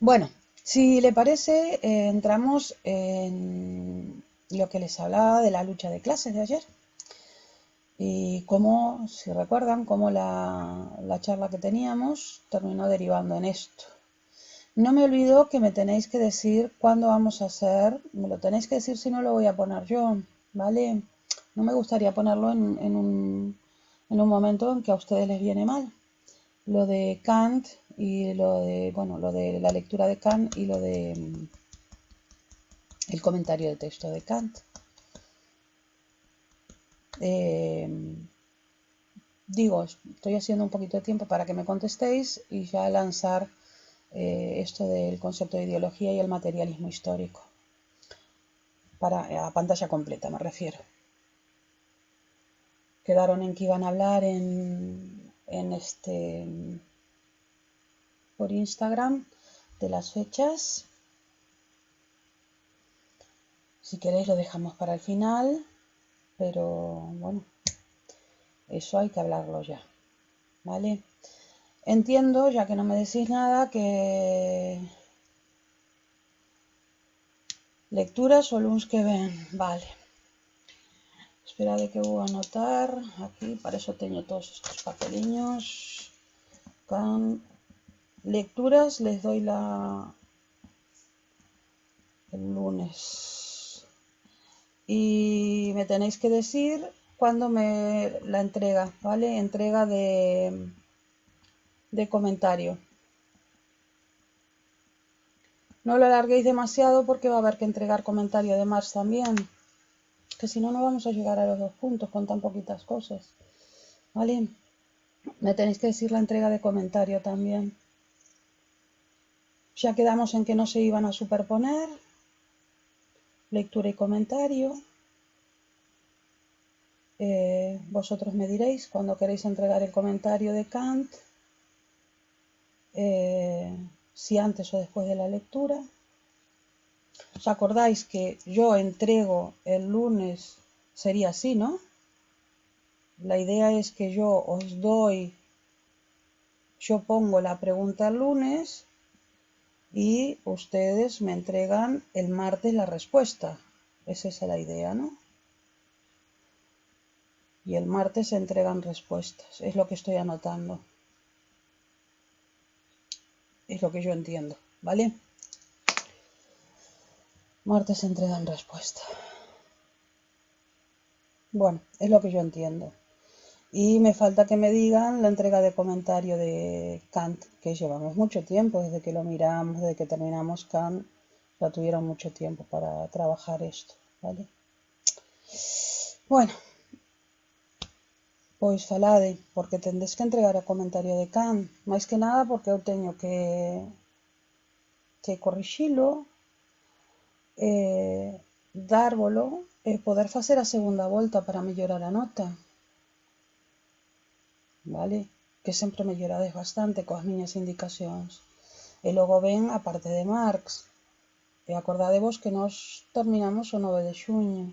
Bueno, si le parece, entramos en lo que les hablaba de la lucha de clases de ayer y cómo, si recuerdan, cómo la charla que teníamos terminó derivando en esto. No me olvido que me tenéis que decir cuándo vamos a hacer, me lo tenéis que decir si no lo voy a poner yo, ¿vale? No me gustaría ponerlo en un momento en que a ustedes les viene mal. Lo de Kant y lo de, bueno, lo de la lectura de Kant y lo de el comentario de texto de Kant. Eh, Digo, estoy haciendo un poquito de tiempo para que me contestéis y ya lanzar esto del concepto de ideología y el materialismo histórico. Para, a pantalla completa me refiero. Quedaron en que iban a hablar por Instagram de las fechas. Si queréis lo dejamos para el final, pero bueno, eso hay que hablarlo ya, ¿vale? Entiendo, ya que no me decís nada, que lecturas o luns que ven, vale. Espera de que voy a anotar aquí, para eso tengo todos estos papeliños. Con lecturas les doy el lunes. Y me tenéis que decir cuándo me la entrega, ¿vale? Entrega de comentario. No lo alarguéis demasiado porque va a haber que entregar comentario de Marx también. Que si no, no vamos a llegar a los 2 puntos con tan poquitas cosas. ¿Vale? Me tenéis que decir la entrega de comentario también. Ya quedamos en que no se iban a superponer. Lectura y comentario. Vosotros me diréis cuando queréis entregar el comentario de Kant. Si antes o después de la lectura. ¿Os acordáis que yo entrego el lunes? Sería así, ¿no? La idea es que yo os doy, yo pongo la pregunta el lunes y ustedes me entregan el martes la respuesta. Es esa la idea, ¿no? Y el martes se entregan respuestas. Es lo que estoy anotando. Es lo que yo entiendo, ¿vale? Martes se entregan respuestas. Bueno, es lo que yo entiendo. Y me falta que me digan la entrega de comentario de Kant, que llevamos mucho tiempo, desde que lo miramos, desde que terminamos Kant, ya tuvieron mucho tiempo para trabajar esto, ¿vale? Bueno, pois falade, porque tendes que entregar o comentario de Kant, máis que nada porque eu teño que corrixilo, dárvolo e poder facer a segunda volta para mellorar a nota, vale? Que sempre mellorades bastante coas miñas indicacións. E logo ven a parte de Marx. E acordadevos que nós terminamos o 9 de xuño.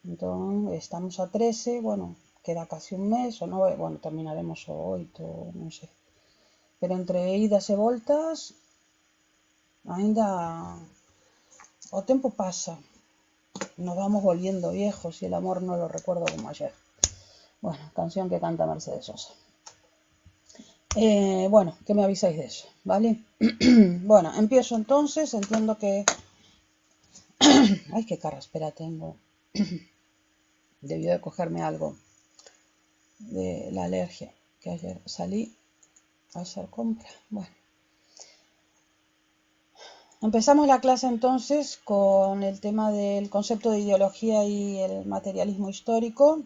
Entón, estamos a 13, bueno, queda casi un mes, o 9, bueno, terminaremos o 8, non sei. Pero entre idas e voltas, ainda o tempo pasa. Nos vamos volviendo viejos y el amor no lo recuerdo como ayer. Bueno, canción que canta Mercedes Sosa. Bueno, que me avisáis de eso, ¿vale? Bueno, empiezo entonces. Entiendo que... Ay, qué carraspera tengo. Debió de cogerme algo de la alergia, que ayer salí a hacer compra. Bueno. Empezamos la clase entonces con el tema del concepto de ideología y el materialismo histórico.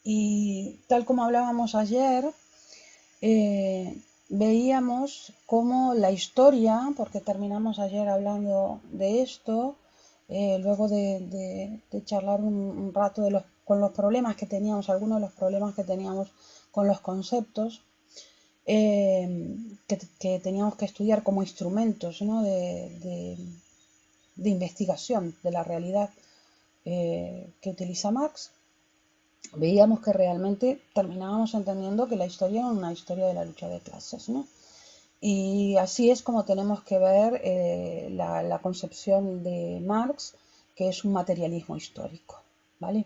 Y tal como hablábamos ayer, veíamos cómo la historia, porque terminamos ayer hablando de esto, luego de charlar un rato con los problemas que teníamos, algunos de los problemas que teníamos con los conceptos, que teníamos que estudiar como instrumentos, ¿no? de investigación de la realidad que utiliza Marx. Veíamos que realmente terminábamos entendiendo que la historia era una historia de la lucha de clases, ¿no? Y así es como tenemos que ver la concepción de Marx, que es un materialismo histórico, ¿vale?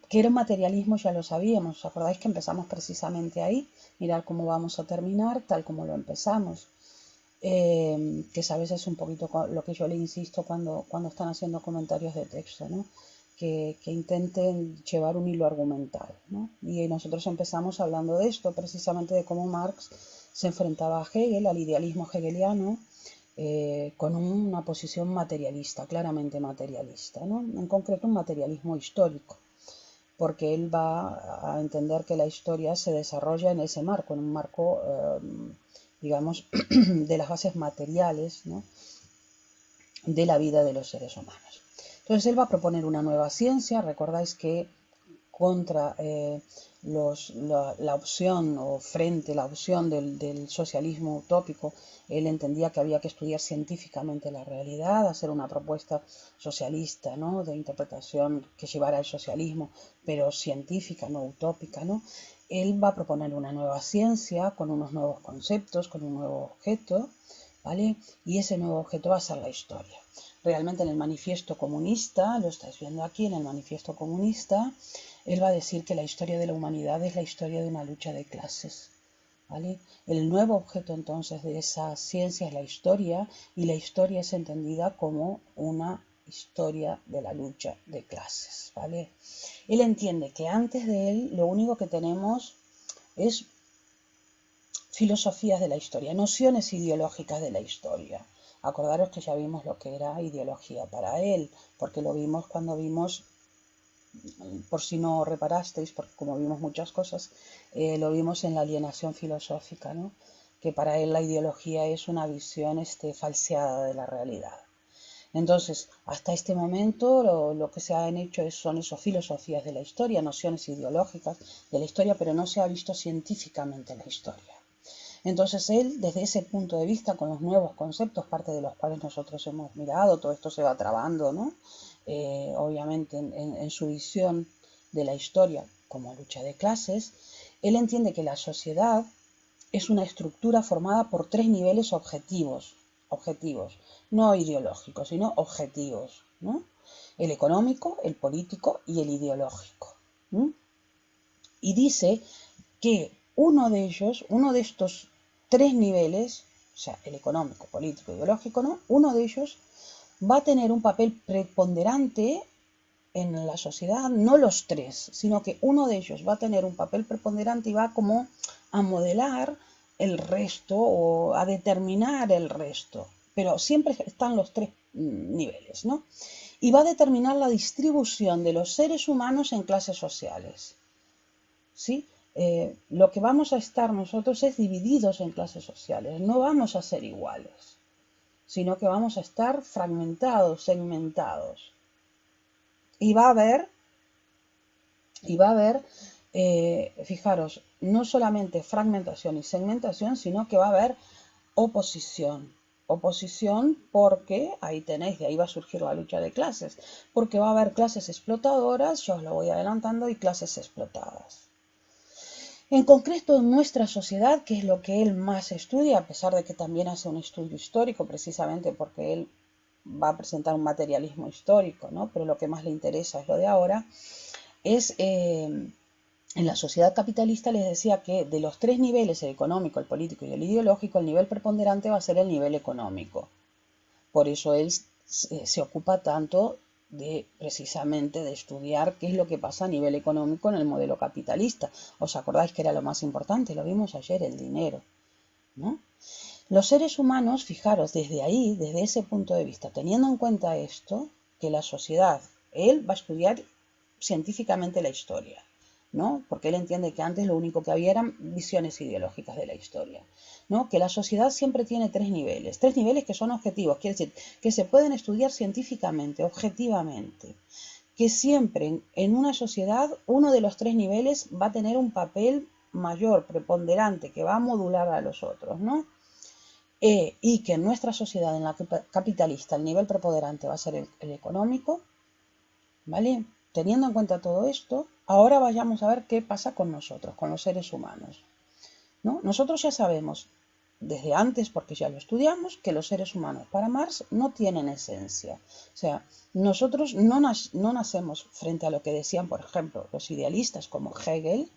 Que era un materialismo ya lo sabíamos, ¿os acordáis que empezamos precisamente ahí? Mirad cómo vamos a terminar, tal como lo empezamos. Que sabes es un poquito lo que yo le insisto cuando están haciendo comentarios de texto, ¿no? Que intenten llevar un hilo argumental, ¿no? Y nosotros empezamos hablando de esto, precisamente de cómo Marx se enfrentaba a Hegel, al idealismo hegeliano, con una posición materialista, claramente materialista, ¿no? En concreto un materialismo histórico, porque él va a entender que la historia se desarrolla en ese marco, en un marco, digamos, de las bases materiales, ¿no?, de la vida de los seres humanos. Entonces él va a proponer una nueva ciencia. Recordáis que contra la opción o frente la opción del socialismo utópico, él entendía que había que estudiar científicamente la realidad, hacer una propuesta socialista, ¿no?, de interpretación que llevara al socialismo, pero científica, no utópica, ¿no? Él va a proponer una nueva ciencia con unos nuevos conceptos, con un nuevo objeto, ¿vale? Y ese nuevo objeto va a ser la historia. Realmente en el manifiesto comunista, lo estáis viendo aquí en el manifiesto comunista, él va a decir que la historia de la humanidad es la historia de una lucha de clases, ¿vale? El nuevo objeto entonces de esa ciencia es la historia, y la historia es entendida como una historia de la lucha de clases, ¿vale? Él entiende que antes de él lo único que tenemos es filosofías de la historia, nociones ideológicas de la historia. Acordaros que ya vimos lo que era ideología para él, porque lo vimos cuando vimos, por si no reparasteis, porque como vimos muchas cosas, lo vimos en la alienación filosófica, ¿no?, que para él la ideología es una visión falseada de la realidad. Entonces, hasta este momento lo que se han hecho son esas filosofías de la historia, nociones ideológicas de la historia, pero no se ha visto científicamente la historia. Entonces él, desde ese punto de vista, con los nuevos conceptos, parte de los cuales nosotros hemos mirado, todo esto se va trabando, ¿no? Obviamente en su visión de la historia como lucha de clases, él entiende que la sociedad es una estructura formada por tres niveles objetivos, no ideológicos, sino objetivos, ¿no? El económico, el político y el ideológico. Y dice que uno de estos tres niveles, o sea, el económico, político, ideológico, ¿no?, uno de ellos va a tener un papel preponderante en la sociedad, no los tres, sino que uno de ellos va a tener un papel preponderante y va como a modelar el resto o a determinar el resto, pero siempre están los tres niveles, ¿no? Y va a determinar la distribución de los seres humanos en clases sociales, ¿sí? Lo que vamos a estar nosotros es divididos en clases sociales, no vamos a ser iguales, sino que vamos a estar fragmentados, segmentados. Y va a haber, fijaros, no solamente fragmentación y segmentación, sino que va a haber oposición. Oposición porque, ahí tenéis, de ahí va a surgir la lucha de clases, porque va a haber clases explotadoras, yo os lo voy adelantando, y clases explotadas. En concreto, en nuestra sociedad, que es lo que él más estudia, a pesar de que también hace un estudio histórico, precisamente porque él va a presentar un materialismo histórico, ¿no? Pero lo que más le interesa es lo de ahora, es en la sociedad capitalista. Les decía que de los tres niveles, el económico, el político y el ideológico, el nivel preponderante va a ser el nivel económico. Por eso él se ocupa tanto precisamente de estudiar qué es lo que pasa a nivel económico en el modelo capitalista. ¿Os acordáis que era lo más importante? Lo vimos ayer, el dinero, ¿no? Los seres humanos, fijaros, desde ahí, desde ese punto de vista, teniendo en cuenta esto, que la sociedad, él va a estudiar científicamente la historia, ¿no? Porque él entiende que antes lo único que había eran visiones ideológicas de la historia, ¿no? Que la sociedad siempre tiene tres niveles que son objetivos, quiere decir, que se pueden estudiar científicamente, objetivamente, que siempre en una sociedad uno de los tres niveles va a tener un papel mayor, preponderante, que va a modular a los otros, ¿no? Y que en nuestra sociedad, en la capitalista, el nivel preponderante va a ser el económico, ¿vale? Teniendo en cuenta todo esto, ahora vayamos a ver qué pasa con nosotros, con los seres humanos, ¿no? Nosotros ya sabemos desde antes, porque ya lo estudiamos, que los seres humanos para Marx no tienen esencia. O sea, nosotros no nacemos frente a lo que decían, por ejemplo, los idealistas como Hegel.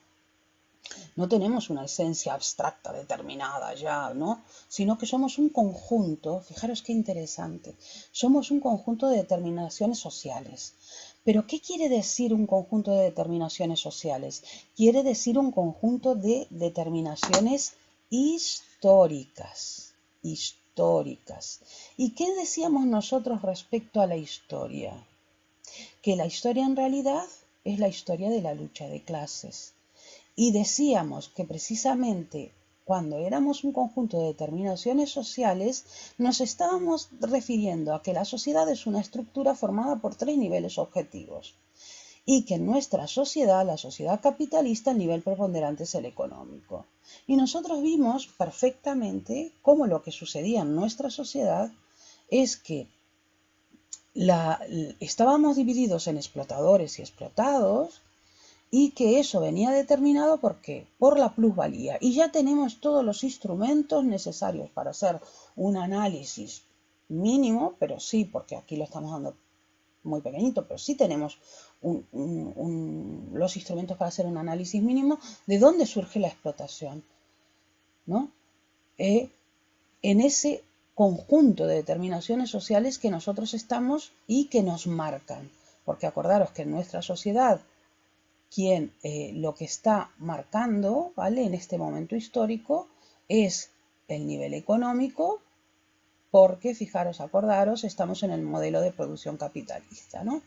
No tenemos una esencia abstracta determinada ya, ¿no? Sino que somos un conjunto, fijaros qué interesante, somos un conjunto de determinaciones sociales. Pero ¿qué quiere decir un conjunto de determinaciones sociales? Quiere decir un conjunto de determinaciones históricas. Históricas. ¿Y qué decíamos nosotros respecto a la historia? Que la historia en realidad es la historia de la lucha de clases. Y decíamos que precisamente cuando éramos un conjunto de determinaciones sociales, nos estábamos refiriendo a que la sociedad es una estructura formada por 3 niveles objetivos. Y que en nuestra sociedad, la sociedad capitalista, el nivel preponderante es el económico. Y nosotros vimos perfectamente cómo lo que sucedía en nuestra sociedad es que estábamos divididos en explotadores y explotados, y que eso venía determinado por la plusvalía. Y ya tenemos todos los instrumentos necesarios para hacer un análisis mínimo, pero sí, porque aquí lo estamos dando muy pequeñito, pero sí tenemos los instrumentos para hacer un análisis mínimo de dónde surge la explotación, ¿no? En ese conjunto de determinaciones sociales que nosotros estamos y que nos marcan. Porque acordaros que en nuestra sociedad lo que está marcando, ¿vale?, en este momento histórico es el nivel económico, porque fijaros, acordaros, estamos en el modelo de producción capitalista, ¿no?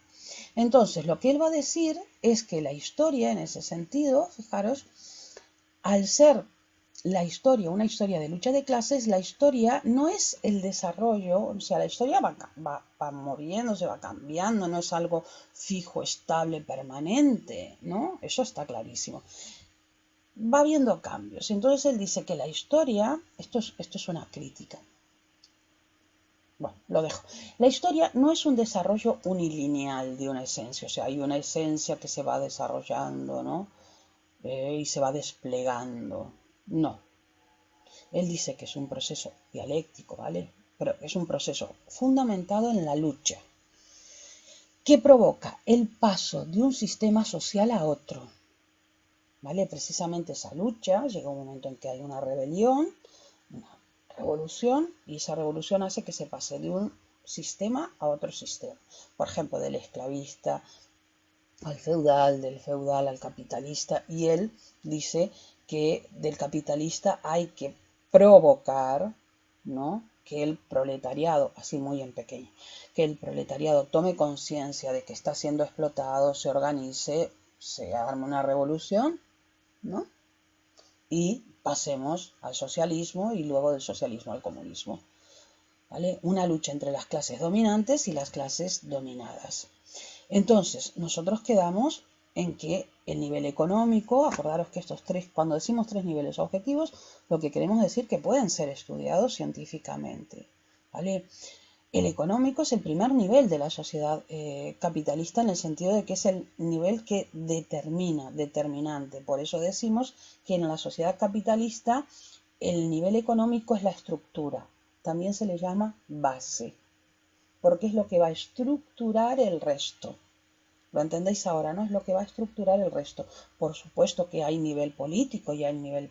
Entonces, lo que él va a decir es que la historia, en ese sentido, fijaros, al ser la historia una historia de lucha de clases, la historia no es el desarrollo, o sea, la historia va moviéndose, va cambiando, no es algo fijo, estable, permanente, ¿no? Eso está clarísimo. Va habiendo cambios. Entonces él dice que la historia, esto es una crítica. Bueno, lo dejo. La historia no es un desarrollo unilineal de una esencia, o sea, hay una esencia que se va desarrollando, ¿no? Y se va desplegando. No. Él dice que es un proceso dialéctico, ¿vale? Pero es un proceso fundamentado en la lucha, que provoca el paso de un sistema social a otro, ¿vale? Precisamente esa lucha, llega un momento en que hay una rebelión, una revolución, y esa revolución hace que se pase de un sistema a otro sistema. Por ejemplo, del esclavista al feudal, del feudal al capitalista, y él dice que del capitalista hay que provocar, ¿no?, que el proletariado, así muy en pequeño, que el proletariado tome conciencia de que está siendo explotado, se organice, se arme una revolución, ¿no?, y pasemos al socialismo y luego del socialismo al comunismo, ¿vale? Una lucha entre las clases dominantes y las clases dominadas. Entonces, nosotros quedamos en que el nivel económico, acordaros que cuando decimos 3 niveles objetivos, lo que queremos decir que pueden ser estudiados científicamente, ¿vale? El económico es el primer nivel de la sociedad capitalista, en el sentido de que es el nivel que determinante. Por eso decimos que en la sociedad capitalista el nivel económico es la estructura. También se le llama base, porque es lo que va a estructurar el resto. Lo entendéis ahora, ¿no? Es lo que va a estructurar el resto. Por supuesto que hay nivel político y hay nivel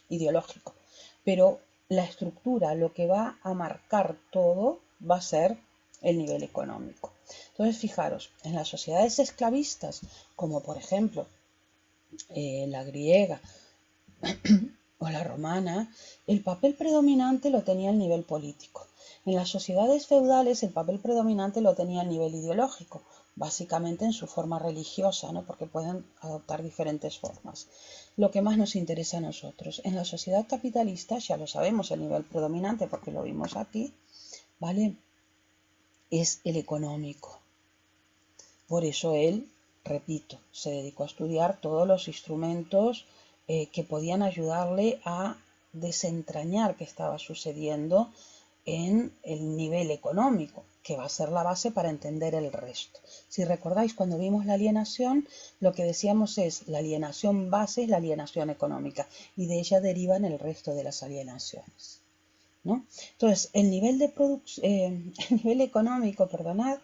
ideológico, pero la estructura, lo que va a marcar todo, va a ser el nivel económico. Entonces, fijaros, en las sociedades esclavistas, como por ejemplo la griega o la romana, el papel predominante lo tenía el nivel político. En las sociedades feudales el papel predominante lo tenía el nivel ideológico, básicamente en su forma religiosa, ¿no?, porque pueden adoptar diferentes formas. Lo que más nos interesa a nosotros. En la sociedad capitalista, ya lo sabemos, el nivel predominante, porque lo vimos aquí, ¿vale?, es el económico. Por eso él, repito, se dedicó a estudiar todos los instrumentos que podían ayudarle a desentrañar qué estaba sucediendo en el nivel económico. que va a ser la base para entender el resto. Si recordáis, cuando vimos la alienación, lo que decíamos es la alienación base es la alienación económica y de ella derivan el resto de las alienaciones, ¿no? Entonces, el nivel de el nivel económico, perdonad,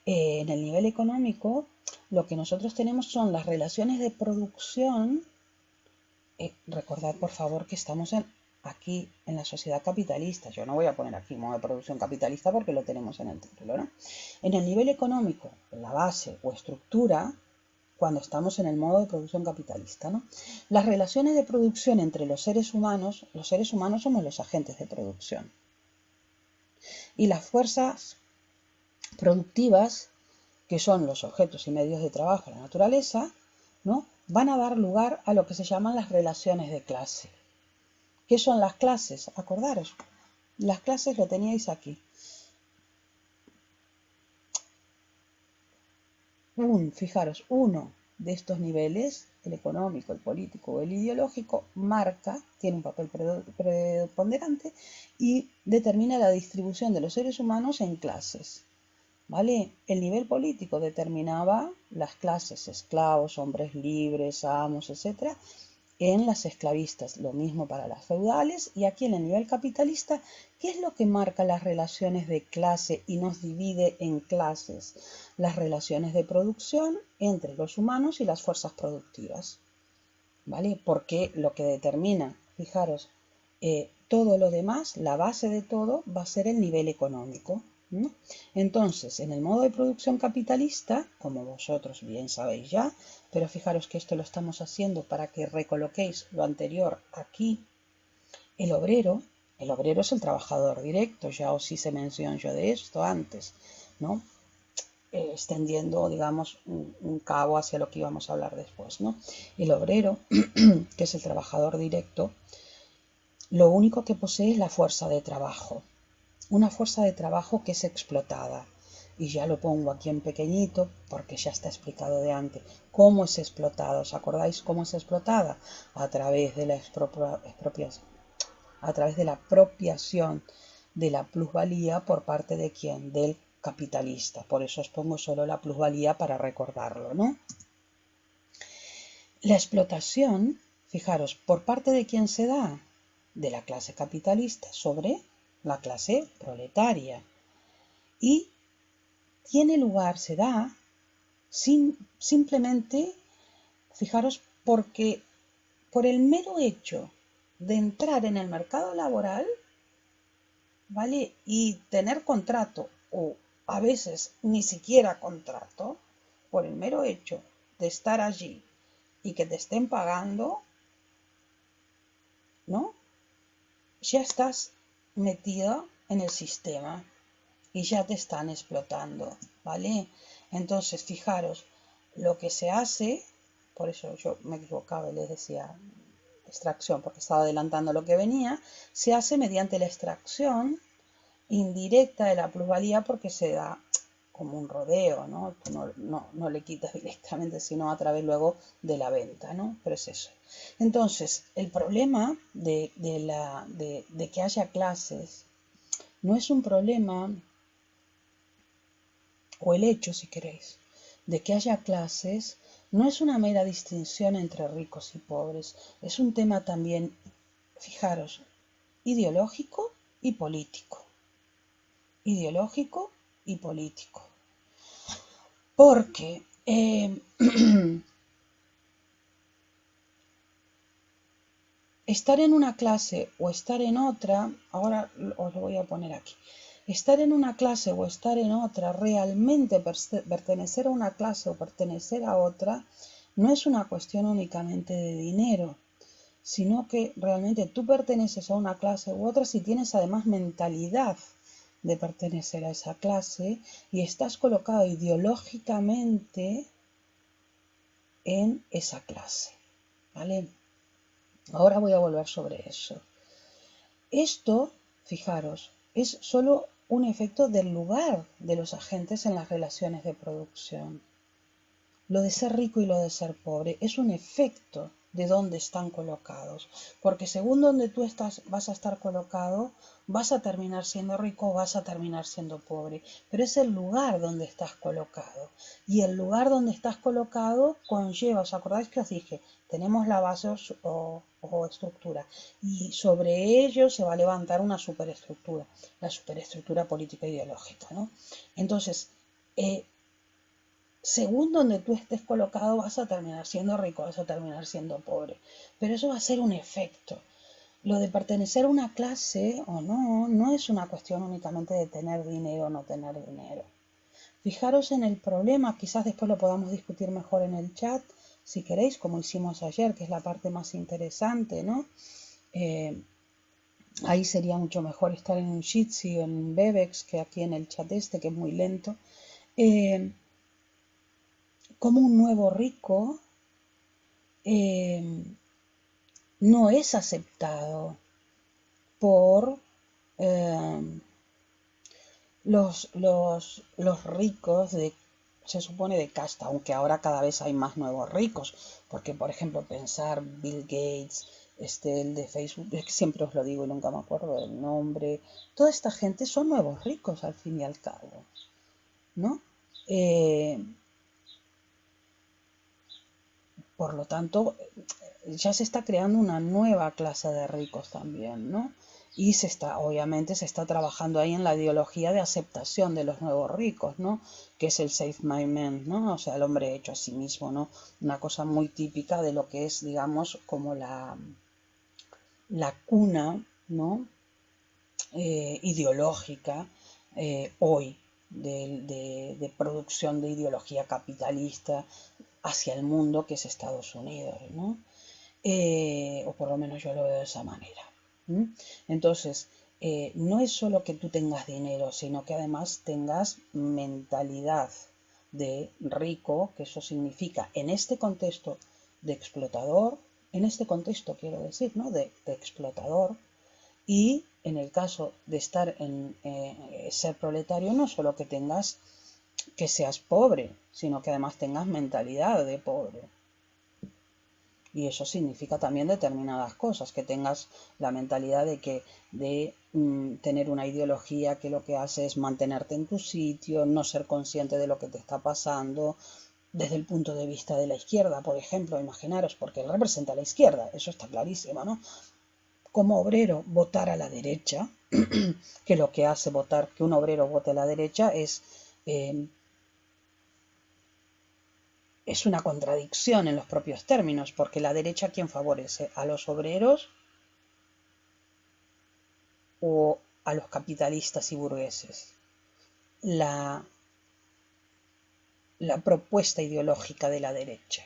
en el nivel económico lo que nosotros tenemos son las relaciones de producción. Recordad, por favor, que estamos aquí en la sociedad capitalista. Yo no voy a poner aquí modo de producción capitalista porque lo tenemos en el título, ¿no? En el nivel económico, la base o estructura, cuando estamos en el modo de producción capitalista, ¿no? Las relaciones de producción entre los seres humanos somos los agentes de producción. Y las fuerzas productivas, que son los objetos y medios de trabajo de la naturaleza, ¿no?, van a dar lugar a lo que se llaman las relaciones de clase. ¿Qué son las clases? Acordaros, las clases lo teníais aquí. Fijaros, uno de estos niveles, el económico, el político o el ideológico, tiene un papel preponderante y determina la distribución de los seres humanos en clases. ¿Vale? El nivel político determinaba las clases, esclavos, hombres libres, amos, etc., en las esclavistas, lo mismo para las feudales, y aquí en el nivel capitalista, ¿qué es lo que marca las relaciones de clase y nos divide en clases? Las relaciones de producción entre los humanos y las fuerzas productivas, ¿vale? Porque lo que determina, fijaros, todo lo demás, la base de todo, va a ser el nivel económico, ¿no? Entonces, en el modo de producción capitalista, como vosotros bien sabéis ya, pero fijaros que esto lo estamos haciendo para que recoloquéis lo anterior aquí, el obrero es el trabajador directo, ya os hice mención yo de esto antes, ¿no? Extendiendo, digamos, un cabo hacia lo que íbamos a hablar después, ¿no? El obrero, que es el trabajador directo, lo único que posee es la fuerza de trabajo. Una fuerza de trabajo que es explotada. Y ya lo pongo aquí en pequeñito porque ya está explicado de antes. ¿Cómo es explotada? ¿Os acordáis cómo es explotada? A través de la apropiación de la plusvalía por parte de quién? Del capitalista. Por eso os pongo solo la plusvalía para recordarlo, ¿no? La explotación, fijaros, ¿por parte de quién se da? De la clase capitalista sobre la clase proletaria. Y tiene lugar, se da, simplemente, fijaros, porque por el mero hecho de entrar en el mercado laboral, ¿vale? Y tener contrato, o a veces ni siquiera contrato, por el mero hecho de estar allí y que te estén pagando, ¿no? Ya estás metido en el sistema y ya te están explotando, ¿vale? Entonces, fijaros, lo que se hace, por eso yo me equivocaba y les decía extracción, porque estaba adelantando lo que venía, se hace mediante la extracción indirecta de la plusvalía porque se da como un rodeo, ¿no? Tú no le quitas directamente, sino a través luego de la venta, ¿no? Pero es eso. Entonces, el problema de que haya clases no es un problema, o el hecho, si queréis, de que haya clases no es una mera distinción entre ricos y pobres, es un tema también, fijaros, ideológico y político. Ideológico y político. Porque estar en una clase o estar en otra, ahora os lo voy a poner aquí, estar en una clase o estar en otra, realmente pertenecer a una clase o pertenecer a otra, no es una cuestión únicamente de dinero, sino que realmente tú perteneces a una clase u otra si tienes además mentalidad de pertenecer a esa clase y estás colocado ideológicamente en esa clase, ¿vale? Ahora voy a volver sobre eso. Esto, fijaros, es solo un efecto del lugar de los agentes en las relaciones de producción. Lo de ser rico y lo de ser pobre es un efecto de dónde están colocados, porque según donde tú vas a estar colocado, vas a terminar siendo rico o vas a terminar siendo pobre, pero es el lugar donde estás colocado, y el lugar donde estás colocado conlleva, ¿os acordáis que os dije? Tenemos la base o estructura, y sobre ello se va a levantar una superestructura, la superestructura política ideológica, ¿no? Entonces, según donde tú estés colocado, vas a terminar siendo rico, vas a terminar siendo pobre. Pero eso va a ser un efecto. Lo de pertenecer a una clase o no, no es una cuestión únicamente de tener dinero o no tener dinero. Fijaros en el problema, quizás después lo podamos discutir mejor en el chat, si queréis, como hicimos ayer, que es la parte más interesante, ¿no? Ahí sería mucho mejor estar en un Jitsi o en un Bebex que aquí en el chat este, que es muy lento. Como un nuevo rico no es aceptado por los ricos se supone de casta, aunque ahora cada vez hay más nuevos ricos, porque por ejemplo pensar Bill Gates, el de Facebook, es que siempre os lo digo y nunca me acuerdo del nombre, toda esta gente son nuevos ricos al fin y al cabo, ¿no? Por lo tanto, ya se está creando una nueva clase de ricos también, ¿no? Y obviamente se está trabajando ahí en la ideología de aceptación de los nuevos ricos, ¿no? Que es el self-made man, ¿no? O sea, el hombre hecho a sí mismo, ¿no? Una cosa muy típica de lo que es, digamos, como la cuna, ¿no? Ideológica hoy de producción de ideología capitalista hacia el mundo, que es Estados Unidos, ¿no? O por lo menos yo lo veo de esa manera. Entonces, no es solo que tú tengas dinero, sino que además tengas mentalidad de rico, que eso significa en este contexto de explotador, en este contexto quiero decir, ¿no? De explotador, y en el caso de estar en ser proletario, no solo que seas pobre, sino que además tengas mentalidad de pobre. Y eso significa también determinadas cosas, que tengas la mentalidad de tener una ideología que lo que hace es mantenerte en tu sitio, no ser consciente de lo que te está pasando, desde el punto de vista de la izquierda, por ejemplo, imaginaros, porque él representa a la izquierda, eso está clarísimo, ¿no? Como obrero votar a la derecha, que lo que hace que un obrero vote a la derecha es una contradicción en los propios términos, porque la derecha, ¿quién favorece? ¿A los obreros o a los capitalistas y burgueses? La propuesta ideológica de la derecha.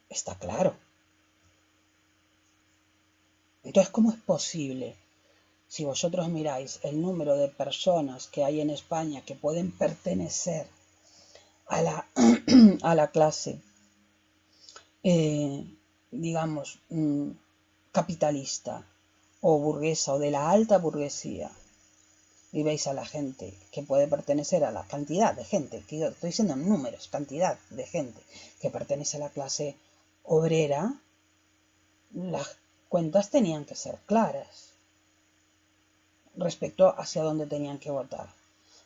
Está claro. Entonces, ¿cómo es posible? Si vosotros miráis el número de personas que hay en España que pueden pertenecer a la clase, digamos, capitalista o burguesa o de la alta burguesía, y veis a la gente que puede pertenecer a la cantidad de gente, que yo estoy diciendo en números, cantidad de gente que pertenece a la clase obrera, las cuentas tenían que ser claras respecto hacia dónde tenían que votar.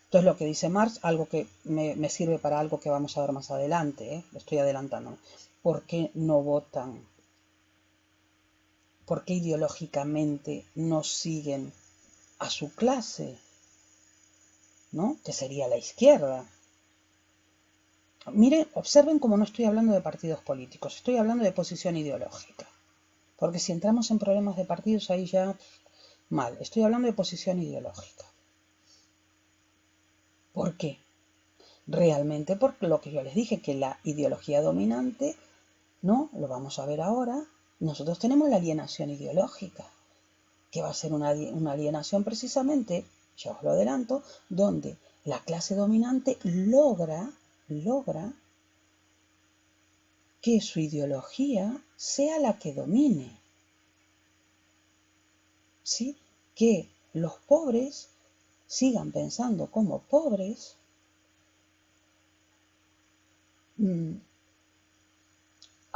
Entonces lo que dice Marx, algo que me sirve para algo que vamos a ver más adelante, lo estoy adelantando. ¿Por qué no votan? ¿Por qué ideológicamente no siguen a su clase? ¿No? Que sería la izquierda. Miren, observen cómo no estoy hablando de partidos políticos, estoy hablando de posición ideológica. Porque si entramos en problemas de partidos, ahí ya mal. Estoy hablando de posición ideológica. ¿Por qué? Realmente por lo que yo les dije, que la ideología dominante, ¿no? Lo vamos a ver ahora. Nosotros tenemos la alienación ideológica, que va a ser una alienación precisamente, ya os lo adelanto, donde la clase dominante logra que su ideología sea la que domine. ¿Sí? Que los pobres sigan pensando como pobres,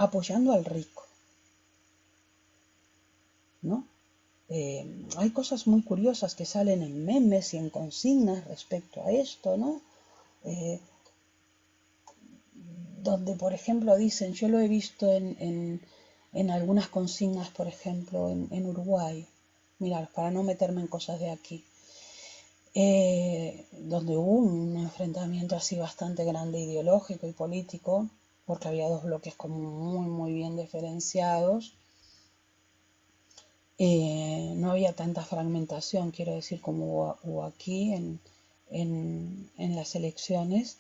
apoyando al rico, ¿no? Hay cosas muy curiosas que salen en memes y en consignas respecto a esto, ¿no? Donde, por ejemplo, dicen, yo lo he visto en algunas consignas, por ejemplo, en Uruguay, mirad, para no meterme en cosas de aquí, donde hubo un enfrentamiento así bastante grande ideológico y político, porque había dos bloques como muy bien diferenciados. No había tanta fragmentación, quiero decir, como hubo aquí en las elecciones.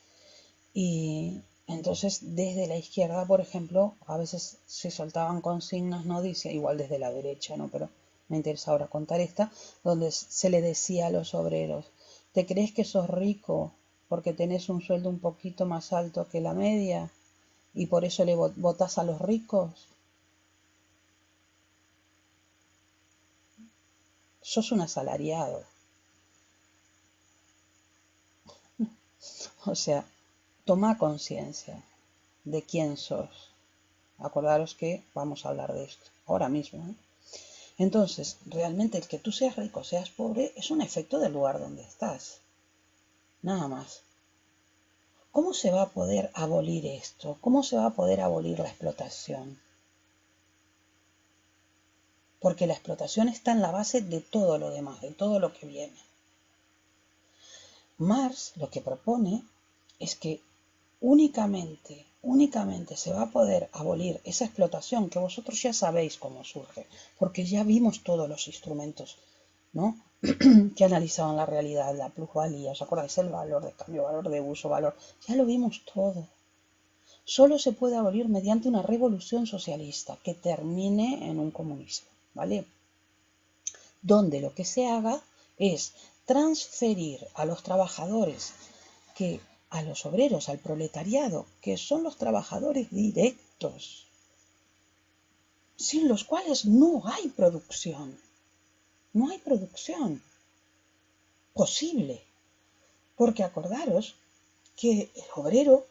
Y entonces desde la izquierda, por ejemplo, a veces se soltaban consignas, no dice, igual desde la derecha, ¿no? Pero me interesa ahora contar esta, donde se le decía a los obreros, ¿te crees que sos rico porque tenés un sueldo un poquito más alto que la media y por eso le votás a los ricos? Sos un asalariado. O sea, toma conciencia de quién sos. Acordaros que vamos a hablar de esto ahora mismo, ¿eh? Entonces, realmente el que tú seas rico o seas pobre es un efecto del lugar donde estás. Nada más. ¿Cómo se va a poder abolir esto? ¿Cómo se va a poder abolir la explotación? Porque la explotación está en la base de todo lo demás, de todo lo que viene. Marx lo que propone es que únicamente se va a poder abolir esa explotación que vosotros ya sabéis cómo surge, porque ya vimos todos los instrumentos, ¿no? que analizaban la realidad, la plusvalía, ¿os acordáis? El valor de cambio, valor de uso, valor, ya lo vimos todo. Solo se puede abolir mediante una revolución socialista que termine en un comunismo, ¿vale? Donde lo que se haga es transferir a los trabajadores que a los obreros, al proletariado, que son los trabajadores directos, sin los cuales no hay producción posible, porque acordaros que el obrero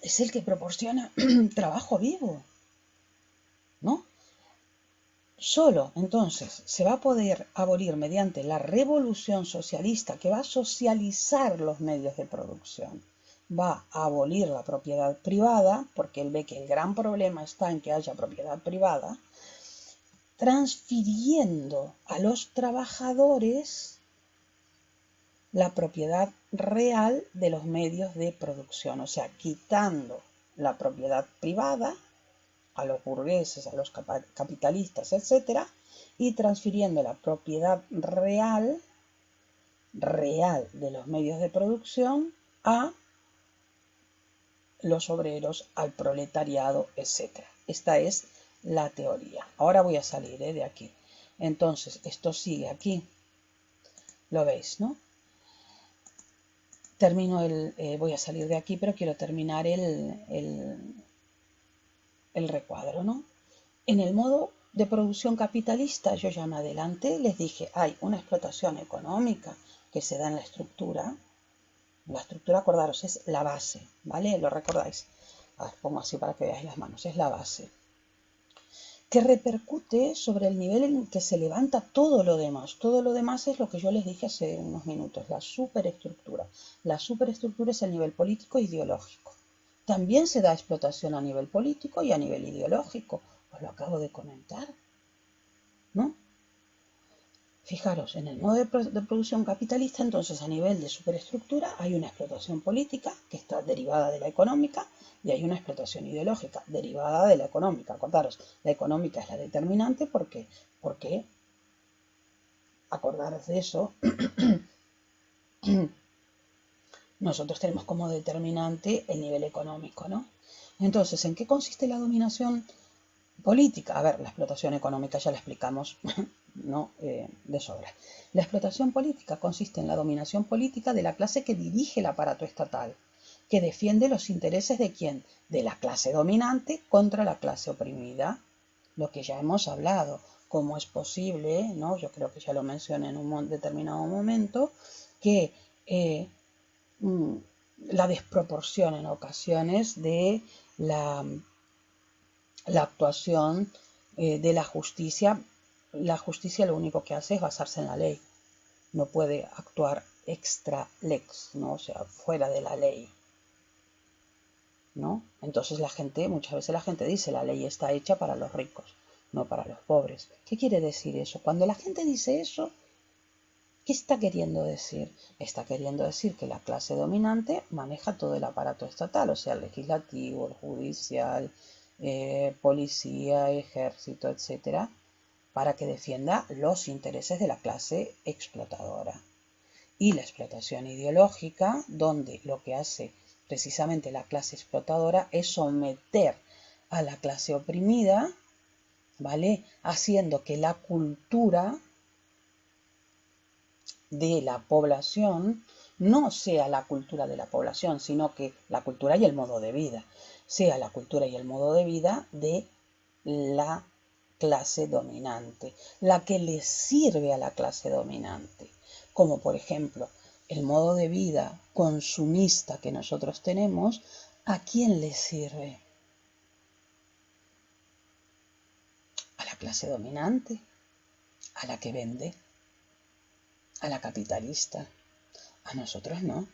es el que proporciona trabajo vivo, ¿no? Solo entonces se va a poder abolir mediante la revolución socialista que va a socializar los medios de producción. Va a abolir la propiedad privada, porque él ve que el gran problema está en que haya propiedad privada, transfiriendo a los trabajadores la propiedad real de los medios de producción, o sea, quitando la propiedad privada a los burgueses, a los capitalistas, etc., y transfiriendo la propiedad real de los medios de producción a los obreros, al proletariado, etc. Esta es la teoría. Ahora voy a salir de aquí. Entonces, esto sigue aquí. Lo veis, ¿no? Voy a salir de aquí, pero quiero terminar el recuadro, ¿no? En el modo de producción capitalista, yo ya me adelanté, les dije, hay una explotación económica que se da en la estructura. La estructura, acordaros, es la base, ¿vale? ¿Lo recordáis? A ver, pongo así para que veáis las manos, es la base. Que repercute sobre el nivel en que se levanta todo lo demás. Todo lo demás es lo que yo les dije hace unos minutos, la superestructura. La superestructura es el nivel político e ideológico. También se da explotación a nivel político y a nivel ideológico. Os lo acabo de comentar, ¿no? Fijaros, en el modo de producción capitalista, entonces a nivel de superestructura hay una explotación política que está derivada de la económica y hay una explotación ideológica derivada de la económica. Acordaros, la económica es la determinante porque acordaros de eso, nosotros tenemos como determinante el nivel económico, ¿no? Entonces, ¿en qué consiste la dominación política? A ver, la explotación económica ya la explicamos, ¿no? De sobra. La explotación política consiste en la dominación política de la clase que dirige el aparato estatal, que defiende los intereses de ¿quién? De la clase dominante contra la clase oprimida. Lo que ya hemos hablado, cómo es posible, ¿no? Yo creo que ya lo mencioné en un determinado momento, que la desproporción en ocasiones de la la actuación de la justicia. La justicia lo único que hace es basarse en la ley, no puede actuar extra lex, ¿no? O sea, fuera de la ley, ¿no? Entonces muchas veces la gente dice, la ley está hecha para los ricos, no para los pobres. ¿Qué quiere decir eso? Cuando la gente dice eso, ¿qué está queriendo decir? Está queriendo decir que la clase dominante maneja todo el aparato estatal, o sea, el legislativo, el judicial, policía, ejército, etcétera, para que defienda los intereses de la clase explotadora. Y la explotación ideológica, donde lo que hace precisamente la clase explotadora es someter a la clase oprimida, ¿vale? Haciendo que la cultura de la población no sea la cultura de la población, sino que la cultura y el modo de vida, sea la cultura y el modo de vida de la clase dominante, la que le sirve a la clase dominante, como por ejemplo el modo de vida consumista que nosotros tenemos, ¿a quién le sirve? A la clase dominante, a la que vende, a la capitalista. A nosotros no.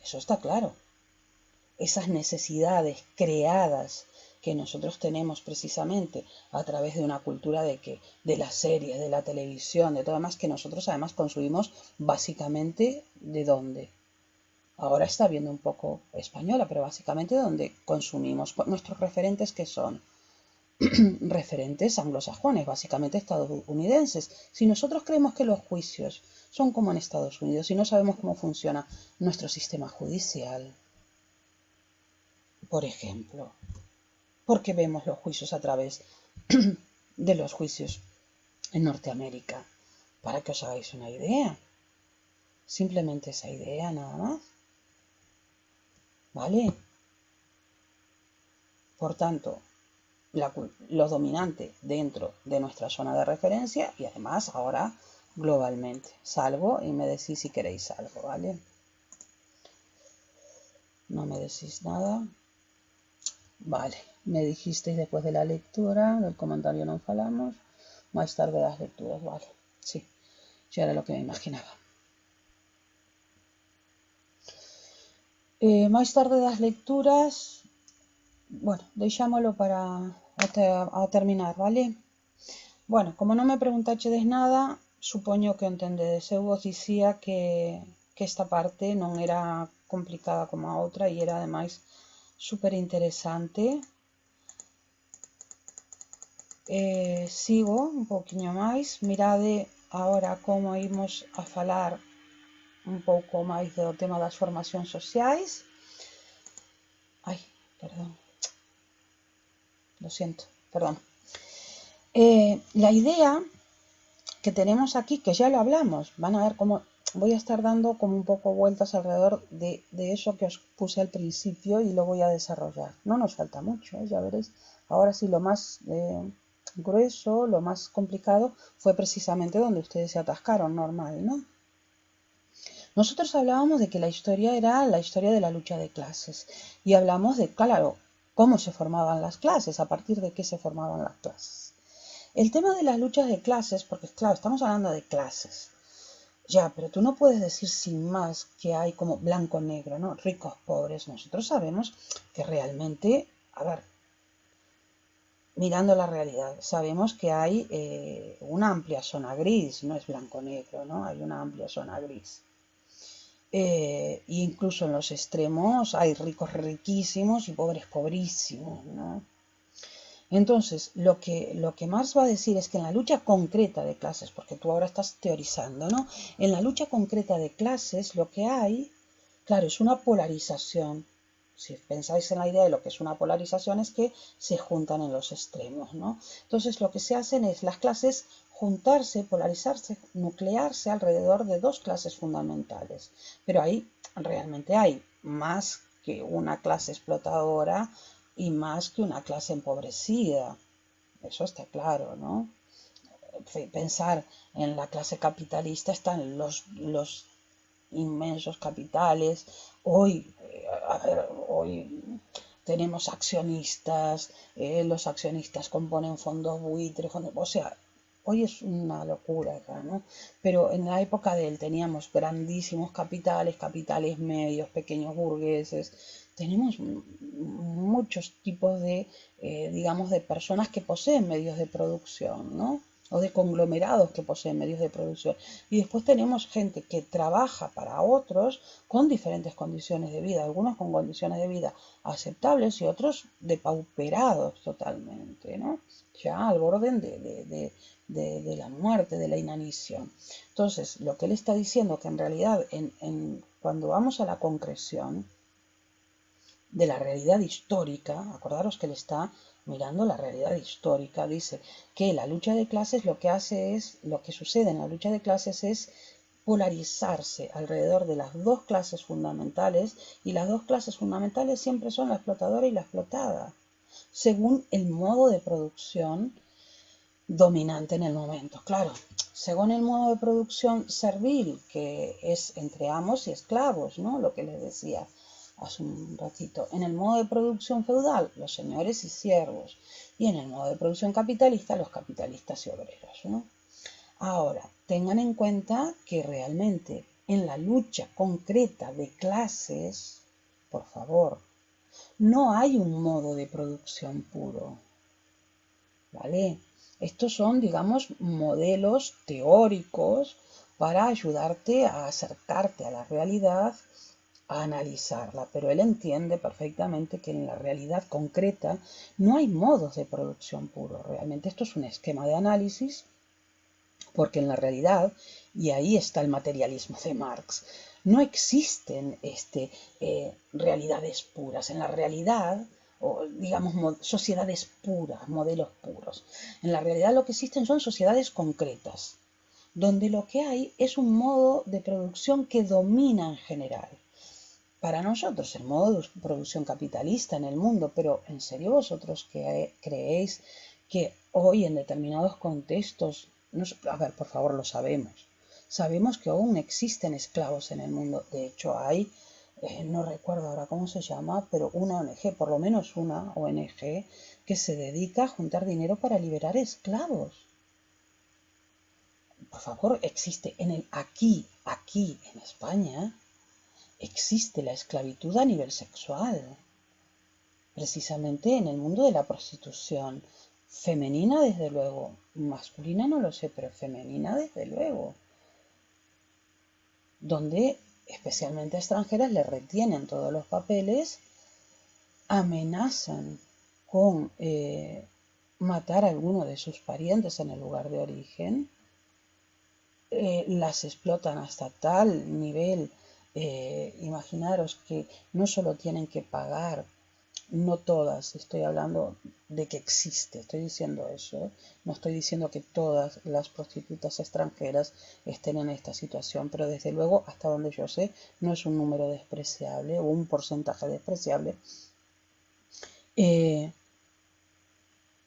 Eso está claro. Esas necesidades creadas que nosotros tenemos precisamente a través de una cultura de las series, de la televisión, de todo más, que nosotros además consumimos básicamente ¿de dónde? Ahora está viendo un poco española, pero básicamente donde consumimos nuestros referentes, que son referentes anglosajones, básicamente estadounidenses. Si nosotros creemos que los juicios son como en Estados Unidos y no sabemos cómo funciona nuestro sistema judicial, por ejemplo, porque vemos los juicios a través de los juicios en Norteamérica, para que os hagáis una idea. Simplemente esa idea nada más. ¿Vale? Por tanto, lo dominante dentro de nuestra zona de referencia y además ahora globalmente. Salgo y me decís si queréis algo, ¿vale? No me decís nada. Vale, me dijisteis después de la lectura, del comentario no falamos, más tarde las lecturas, vale. Sí, ya era lo que me imaginaba. Máis tarde das lecturas, bueno, deixámolo para a terminar, vale? Bueno, como non me preguntachedes nada, supoño que entendedes. Eu vos dicía que esta parte non era complicada como a outra e era ademais super interesante. Sigo un poquinho máis. Mirade agora como imos a falar un pouco máis do tema das formacións sociais. Ai, perdón. Lo siento, perdón. La idea que tenemos aquí, que ya lo hablamos, van a ver cómo voy a estar dando como un poco vueltas alrededor de eso que os puse al principio y lo voy a desarrollar. No nos falta mucho, ya veréis. Ahora sí, lo más grueso, lo más complicado fue precisamente donde ustedes se atascaron, normal, ¿no? Nosotros hablábamos de que la historia era la historia de la lucha de clases y hablamos de, claro, cómo se formaban las clases, a partir de qué se formaban las clases. El tema de las luchas de clases, porque claro, estamos hablando de clases, ya, pero tú no puedes decir sin más que hay como blanco-negro, ¿no? Ricos, pobres. Nosotros sabemos que realmente, a ver, mirando la realidad, sabemos que hay una amplia zona gris, no es blanco-negro, ¿no? Hay una amplia zona gris. Incluso en los extremos hay ricos riquísimos y pobres pobrísimos, ¿no? Entonces, lo que Marx va a decir es que en la lucha concreta de clases, porque tú ahora estás teorizando, ¿no? En la lucha concreta de clases lo que hay, claro, es una polarización. Si pensáis en la idea de lo que es una polarización es que se juntan en los extremos, ¿no? Entonces lo que se hacen es las clases juntarse, polarizarse, nuclearse alrededor de dos clases fundamentales. Pero ahí realmente hay más que una clase explotadora y más que una clase empobrecida. Eso está claro, ¿no? Pensar en la clase capitalista están los inmensos capitales. Hoy tenemos accionistas, los accionistas componen fondos buitre, o sea, hoy es una locura acá, ¿no? Pero en la época de él teníamos grandísimos capitales, capitales medios, pequeños burgueses, tenemos muchos tipos de, digamos, de personas que poseen medios de producción, ¿no? O de conglomerados que poseen medios de producción. Y después tenemos gente que trabaja para otros con diferentes condiciones de vida, algunos con condiciones de vida aceptables y otros depauperados totalmente, ¿no? Ya al borde de la muerte, de la inanición. Entonces, lo que él está diciendo que en realidad cuando vamos a la concreción de la realidad histórica, acordaros que él está mirando la realidad histórica, dice que la lucha de clases lo que hace es, lo que sucede en la lucha de clases es polarizarse alrededor de las dos clases fundamentales, y las dos clases fundamentales siempre son la explotadora y la explotada, según el modo de producción dominante en el momento. Claro, según el modo de producción servil, que es entre amos y esclavos, ¿no? Lo que les decía hace un ratito. En el modo de producción feudal, los señores y siervos. Y en el modo de producción capitalista, los capitalistas y obreros, ¿no? Ahora, tengan en cuenta que realmente en la lucha concreta de clases, por favor, no hay un modo de producción puro, ¿vale? Estos son, digamos, modelos teóricos para ayudarte a acercarte a la realidad, a analizarla, pero él entiende perfectamente que en la realidad concreta no hay modos de producción puro. Realmente esto es un esquema de análisis, porque en la realidad, y ahí está el materialismo de Marx, no existen realidades puras. En la realidad, o digamos sociedades puras, modelos puros. En la realidad lo que existen son sociedades concretas, donde lo que hay es un modo de producción que domina en general. Para nosotros el modo de producción capitalista en el mundo, pero ¿en serio vosotros creéis que hoy en determinados contextos, a ver, por favor, lo sabemos, sabemos que aún existen esclavos en el mundo? De hecho hay, no recuerdo ahora cómo se llama, pero una ONG, por lo menos una ONG, que se dedica a juntar dinero para liberar esclavos. Por favor, existe aquí en España, existe la esclavitud a nivel sexual, precisamente en el mundo de la prostitución. Femenina, desde luego. Masculina no lo sé, pero femenina, desde luego. Donde, especialmente a extranjeras, le retienen todos los papeles, amenazan con matar a alguno de sus parientes en el lugar de origen, las explotan hasta tal nivel. Imaginaros que no solo tienen que pagar, no todas, estoy hablando de que existe, estoy diciendo eso, ¿eh? No estoy diciendo que todas las prostitutas extranjeras estén en esta situación, pero desde luego, hasta donde yo sé, no es un número despreciable o un porcentaje despreciable.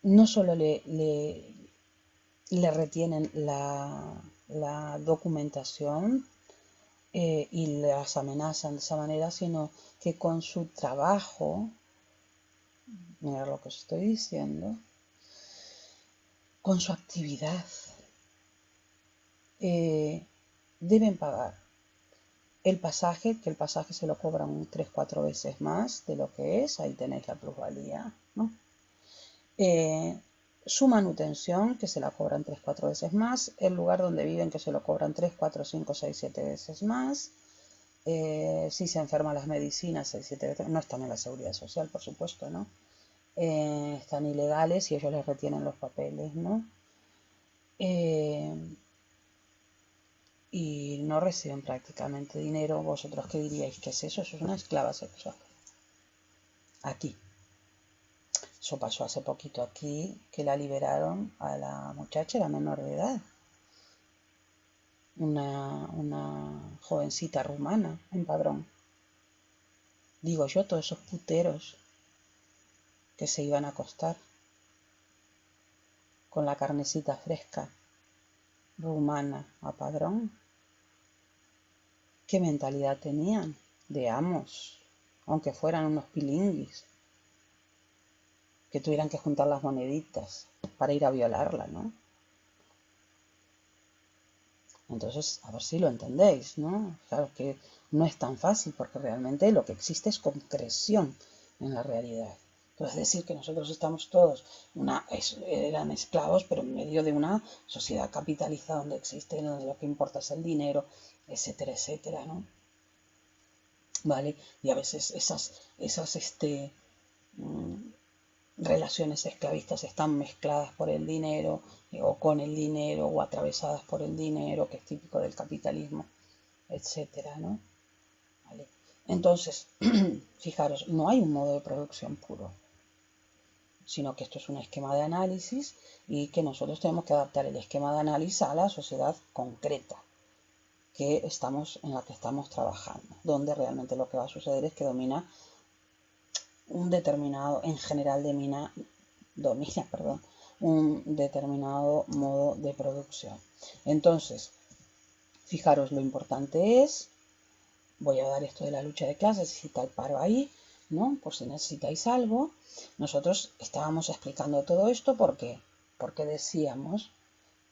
No solo le retienen la documentación, y las amenazan de esa manera, sino que con su trabajo, mira lo que os estoy diciendo, con su actividad, deben pagar el pasaje, que el pasaje se lo cobran 3-4 veces más de lo que es, ahí tenéis la plusvalía, ¿no? Su manutención, que se la cobran 3-4 veces más, el lugar donde viven, que se lo cobran 3, 4, 5, 6, 7 veces más. Si se enferman, las medicinas, 6, 7 veces, no están en la seguridad social, por supuesto, ¿no? Están ilegales y ellos les retienen los papeles, ¿no? Y no reciben prácticamente dinero. ¿Vosotros qué diríais? ¿Qué es eso? Eso es una esclava sexual. Aquí. Eso pasó hace poquito aquí, que la liberaron a la muchacha, era menor de edad. Una jovencita rumana en Padrón. Digo yo, todos esos puteros que se iban a acostar con la carnecita fresca rumana a Padrón. ¿Qué mentalidad tenían? De amos, aunque fueran unos pilinguis. que tuvieran que juntar las moneditas para ir a violarla, ¿no? Entonces, a ver si lo entendéis, ¿no? Claro que no es tan fácil porque realmente lo que existe es concreción en la realidad. Entonces, decir que nosotros estamos todos, eran esclavos, pero en medio de una sociedad capitalista donde existe, donde lo que importa es el dinero, etcétera, etcétera, ¿no? ¿Vale? Y a veces mm, relaciones esclavistas están mezcladas por el dinero o con el dinero o atravesadas por el dinero, que es típico del capitalismo, etcétera, ¿no? ¿Vale? Entonces, fijaros, no hay un modo de producción puro, sino que esto es un esquema de análisis y que nosotros tenemos que adaptar el esquema de análisis a la sociedad concreta en la que estamos trabajando, donde realmente lo que va a suceder es que domina un determinado, en general domina, perdón, un determinado modo de producción. Entonces, fijaros, lo importante es, voy a dar esto de la lucha de clases, si tal paro ahí, ¿no? Por si necesitáis algo. Nosotros estábamos explicando todo esto porque decíamos